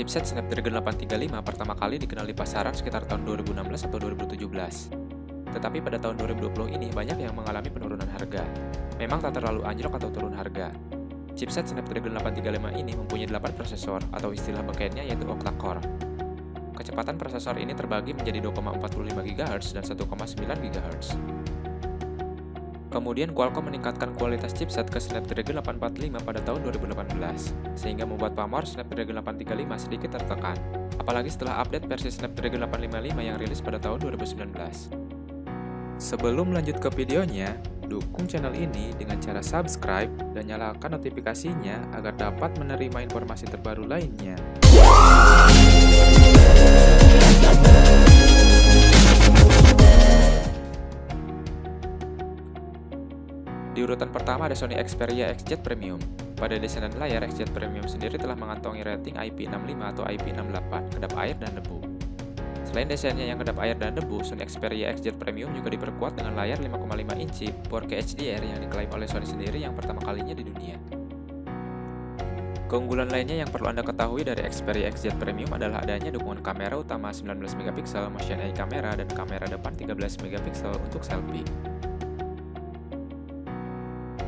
Chipset Snapdragon 835 pertama kali dikenal di pasaran sekitar tahun 2016 atau 2017. Tetapi pada tahun 2020 ini banyak yang mengalami penurunan harga. Memang tak terlalu anjlok atau turun harga. Chipset Snapdragon 835 ini mempunyai 8 prosesor atau istilah bekayanya yaitu octa-core. Kecepatan prosesor ini terbagi menjadi 2,45 GHz dan 1,9 GHz. Kemudian Qualcomm meningkatkan kualitas chipset ke Snapdragon 845 pada tahun 2018, sehingga membuat pamor Snapdragon 835 sedikit tertekan, apalagi setelah update versi Snapdragon 855 yang rilis pada tahun 2019. Sebelum lanjut ke videonya, dukung channel ini dengan cara subscribe dan nyalakan notifikasinya agar dapat menerima informasi terbaru lainnya. Di urutan pertama ada Sony Xperia XZ Premium. Pada desain dan layar, XZ Premium sendiri telah mengantongi rating IP65 atau IP68, kedap air dan debu. Selain desainnya yang kedap air dan debu, Sony Xperia XZ Premium juga diperkuat dengan layar 5,5 inci 4K HDR yang diklaim oleh Sony sendiri yang pertama kalinya di dunia. Keunggulan lainnya yang perlu Anda ketahui dari Xperia XZ Premium adalah adanya dukungan kamera utama 19MP, Motion Eye kamera, dan kamera depan 13MP untuk selfie.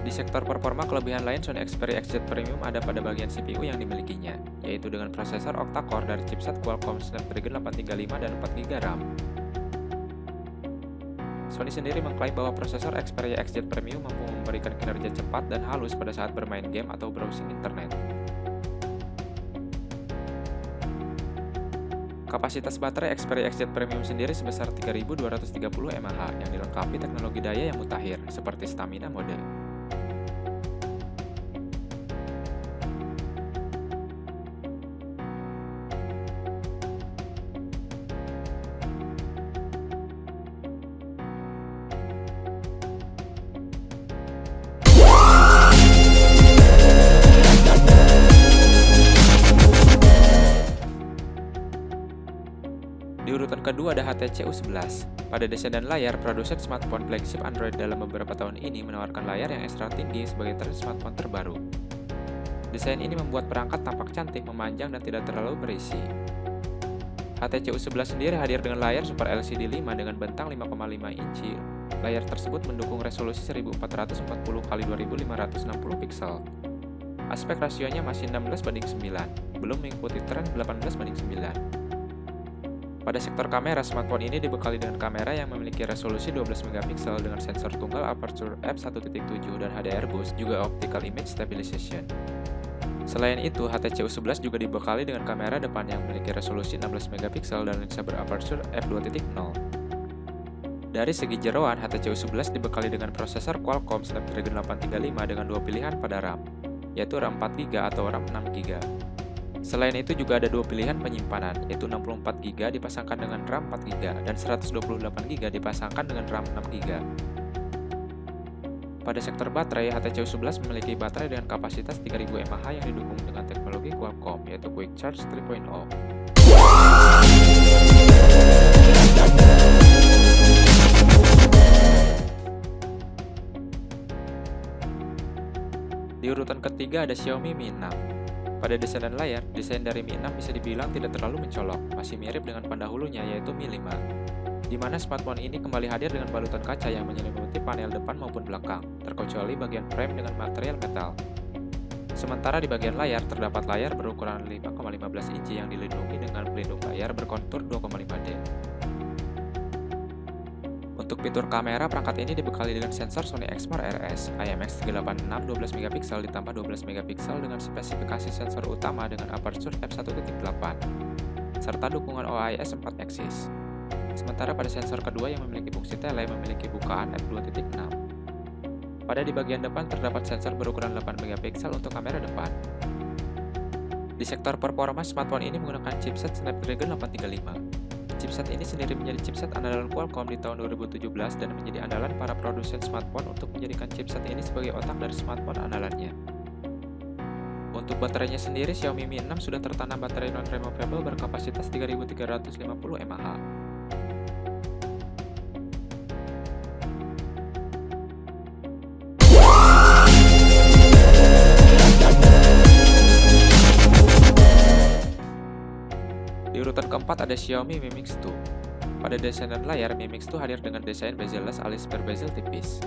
Di sektor performa, kelebihan lain Sony Xperia XZ Premium ada pada bagian CPU yang dimilikinya, yaitu dengan prosesor octa-core dari chipset Qualcomm Snapdragon 835 dan 4GB RAM. Sony sendiri mengklaim bahwa prosesor Xperia XZ Premium mampu memberikan kinerja cepat dan halus pada saat bermain game atau browsing internet. Kapasitas baterai Xperia XZ Premium sendiri sebesar 3230 mAh yang dilengkapi teknologi daya yang mutakhir, seperti Stamina Mode. Di urutan kedua ada HTC U11. Pada desain dan layar, produsen smartphone flagship Android dalam beberapa tahun ini menawarkan layar yang ekstra tinggi sebagai tren smartphone terbaru. Desain ini membuat perangkat tampak cantik, memanjang, dan tidak terlalu berisi. HTC U11 sendiri hadir dengan layar Super LCD 5 dengan bentang 5,5 inci. Layar tersebut mendukung resolusi 1440x2560 piksel. Aspek rasionya masih 16:9, belum mengikuti tren 18:9. Pada sektor kamera, smartphone ini dibekali dengan kamera yang memiliki resolusi 12MP dengan sensor tunggal aperture f1.7 dan HDR boost, juga optical image stabilization. Selain itu, HTC U11 juga dibekali dengan kamera depan yang memiliki resolusi 16MP dan lensa beraperture f2.0. Dari segi jeroan, HTC U11 dibekali dengan prosesor Qualcomm Snapdragon 835 dengan dua pilihan pada RAM, yaitu RAM 4GB atau RAM 6GB. Selain itu juga ada dua pilihan penyimpanan, yaitu 64GB dipasangkan dengan RAM 4GB dan 128GB dipasangkan dengan RAM 6GB. Pada sektor baterai, HTC U11 memiliki baterai dengan kapasitas 3000 mAh yang didukung dengan teknologi Qualcomm, yaitu Quick Charge 3.0. Di urutan ketiga ada Xiaomi Mi 6. Pada desain dan layar, desain dari Mi 6 bisa dibilang tidak terlalu mencolok, masih mirip dengan pendahulunya yaitu Mi 5, di mana smartphone ini kembali hadir dengan balutan kaca yang menyelimuti panel depan maupun belakang, terkecuali bagian frame dengan material metal. Sementara di bagian layar, terdapat layar berukuran 5,15 inci yang dilindungi dengan pelindung layar berkontur 2,5D. Untuk fitur kamera, perangkat ini dibekali dengan sensor Sony Exmor RS, IMX386 12MP ditambah 12MP dengan spesifikasi sensor utama dengan aperture f1.8, serta dukungan OIS 4 axis. Sementara pada sensor kedua yang memiliki fungsi tele memiliki bukaan f2.6. Pada di bagian depan terdapat sensor berukuran 8MP untuk kamera depan. Di sektor performa, smartphone ini menggunakan chipset Snapdragon 835. Chipset ini sendiri menjadi chipset andalan Qualcomm di tahun 2017 dan menjadi andalan para produsen smartphone untuk menjadikan chipset ini sebagai otak dari smartphone andalannya. Untuk baterainya sendiri, Xiaomi Mi 6 sudah tertanam baterai non-removable berkapasitas 3350 mAh. urutan keempat ada Xiaomi Mi Mix 2. Pada desain dan layar, Mi Mix 2 hadir dengan desain bezel-less alias berbezel tipis.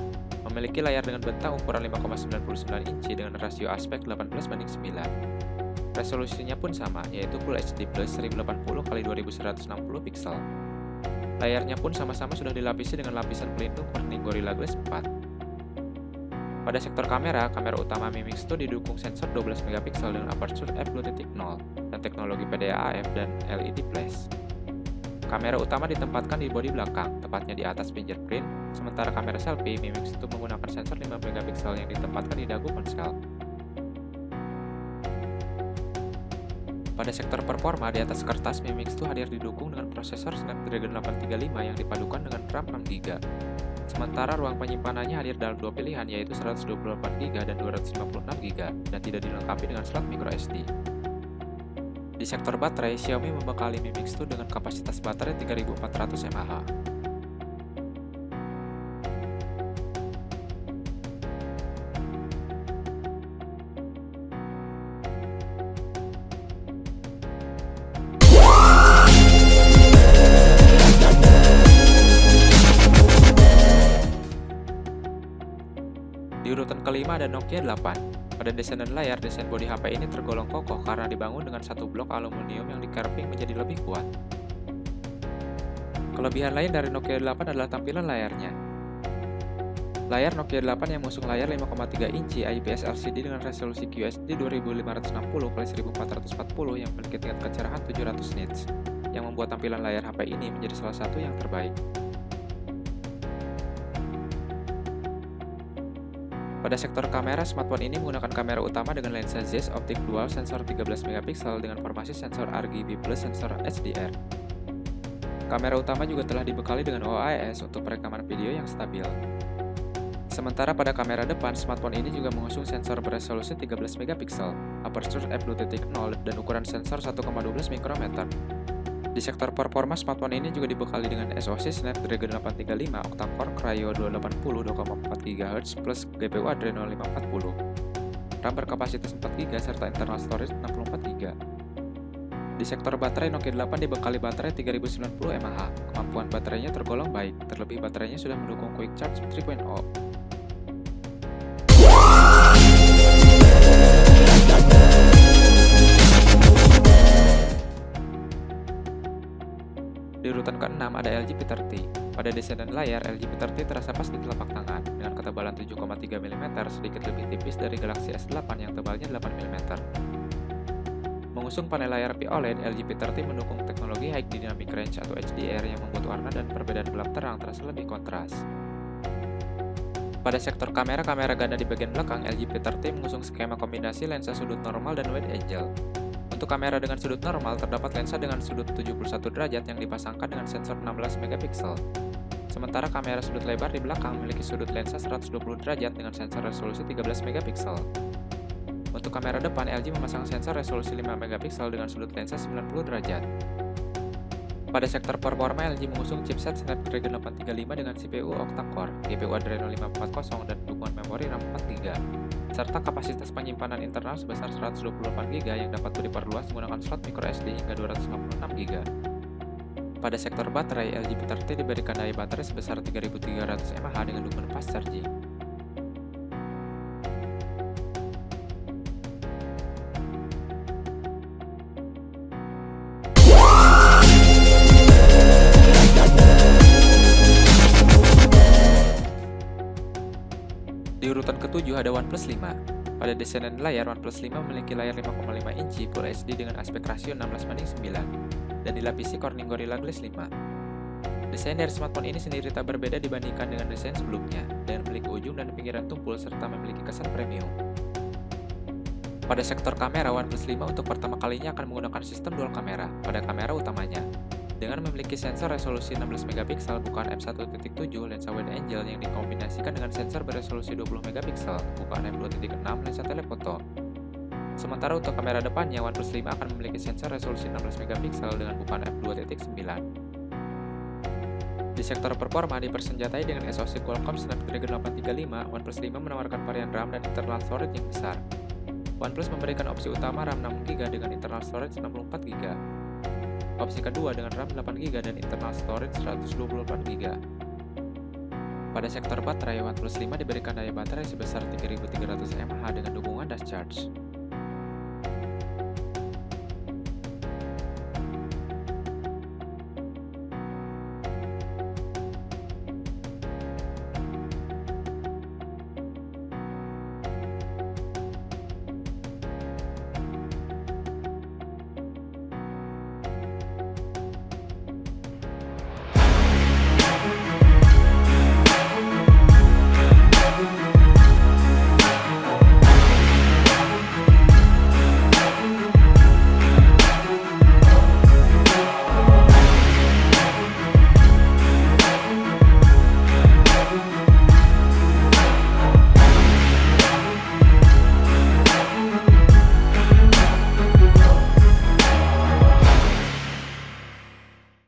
Memiliki layar dengan bentang ukuran 5,99 inci dengan rasio aspek 18:9. Resolusinya pun sama, yaitu Full HD Plus 1080x2160 pixel. Layarnya pun sama-sama sudah dilapisi dengan lapisan pelindung Corning Gorilla Glass 4. Pada sektor kamera, kamera utama Mi Mix 2 didukung sensor 12 megapiksel dengan aperture f2.0 dan teknologi PDA-AF dan LED flash. Kamera utama ditempatkan di bodi belakang, tepatnya di atas fingerprint, sementara kamera selfie Mi Mix 2 menggunakan sensor 5 megapiksel yang ditempatkan di dagu ponsel. Pada sektor performa, di atas kertas Mi Mix 2 hadir didukung dengan prosesor Snapdragon 835 yang dipadukan dengan RAM 6GB. Sementara ruang penyimpanannya hadir dalam dua pilihan, yaitu 128GB dan 256GB, dan tidak dilengkapi dengan slot microSD. Di sektor baterai, Xiaomi membekali Mi Mix 2 dengan kapasitas baterai 3400 mAh. Di urutan kelima ada Nokia 8. Pada desain dan layar, desain bodi HP ini tergolong kokoh karena dibangun dengan satu blok aluminium yang dikerping menjadi lebih kuat. Kelebihan lain dari Nokia 8 adalah tampilan layarnya. Layar Nokia 8 yang mengusung layar 5,3 inci IPS LCD dengan resolusi QHD 2560x1440 yang memiliki tingkat kecerahan 700 nits, yang membuat tampilan layar HP ini menjadi salah satu yang terbaik. Pada sektor kamera, smartphone ini menggunakan kamera utama dengan lensa Zeiss optik dual sensor 13 megapiksel dengan formasi sensor RGB plus sensor HDR. Kamera utama juga telah dibekali dengan OIS untuk perekaman video yang stabil. Sementara pada kamera depan, smartphone ini juga mengusung sensor beresolusi 13 megapiksel, aperture f2.0 dan ukuran sensor 1,12 mikrometer. Di sektor performa, smartphone ini juga dibekali dengan SoC Snapdragon 835 octa-core Kryo 280 2,4 GHz plus GPU Adreno 540, RAM berkapasitas 4GB serta internal storage 64GB. Di sektor baterai, Nokia 8 dibekali baterai 3090 mAh. Kemampuan baterainya tergolong baik, terlebih baterainya sudah mendukung Quick Charge 3.0. Di urutan ke-6 ada LG P30. Pada desain dan layar, LG P30 terasa pas di telapak tangan, dengan ketebalan 7,3 mm sedikit lebih tipis dari Galaxy S8 yang tebalnya 8 mm. Mengusung panel layar POLED, LG P30 mendukung teknologi High Dynamic Range atau HDR yang membuat warna dan perbedaan gelap terang terasa lebih kontras. Pada sektor kamera ganda di bagian belakang, LG P30 mengusung skema kombinasi lensa sudut normal dan wide angle. Untuk kamera dengan sudut normal, terdapat lensa dengan sudut 71 derajat yang dipasangkan dengan sensor 16 megapiksel. Sementara kamera sudut lebar di belakang memiliki sudut lensa 120 derajat dengan sensor resolusi 13 megapiksel. Untuk kamera depan, LG memasang sensor resolusi 5 megapiksel dengan sudut lensa 90 derajat. Pada sektor performa, LG mengusung chipset Snapdragon 835 dengan CPU octa-core, GPU Adreno 540 dan dukungan memori RAM 4GB, serta kapasitas penyimpanan internal sebesar 128GB yang dapat diperluas menggunakan slot microSD hingga 256GB. Pada sektor baterai, LG P30 diberikan daya baterai sebesar 3300 mAh dengan dukungan fast charging. Di urutan ke-7 ada OnePlus 5. Pada desain dan layar, OnePlus 5 memiliki layar 5,5 inci Full HD dengan aspek rasio 16:9 dan dilapisi Corning Gorilla Glass 5. Desain dari smartphone ini sendiri tak berbeda dibandingkan dengan desain sebelumnya, dengan memiliki ujung dan pinggiran tumpul serta memiliki kesan premium. Pada sektor kamera, OnePlus 5 untuk pertama kalinya akan menggunakan sistem dual kamera pada kamera utamanya, dengan memiliki sensor resolusi 16 megapiksel bukaan f1.7 lensa wide angle yang dikombinasikan dengan sensor beresolusi 20 megapiksel bukaan f2.6 lensa telefoto. Sementara untuk kamera depannya, OnePlus 5 akan memiliki sensor resolusi 16 megapiksel dengan bukaan f2.9. Di sektor performa, dipersenjatai dengan SoC Qualcomm Snapdragon 835, OnePlus 5 menawarkan varian RAM dan internal storage yang besar. OnePlus memberikan opsi utama RAM 6GB dengan internal storage 64GB. Opsi kedua dengan RAM 8GB dan internal storage 128GB. Pada sektor baterai, OnePlus 5 diberikan daya baterai sebesar 3300 mAh dengan dukungan dash charge.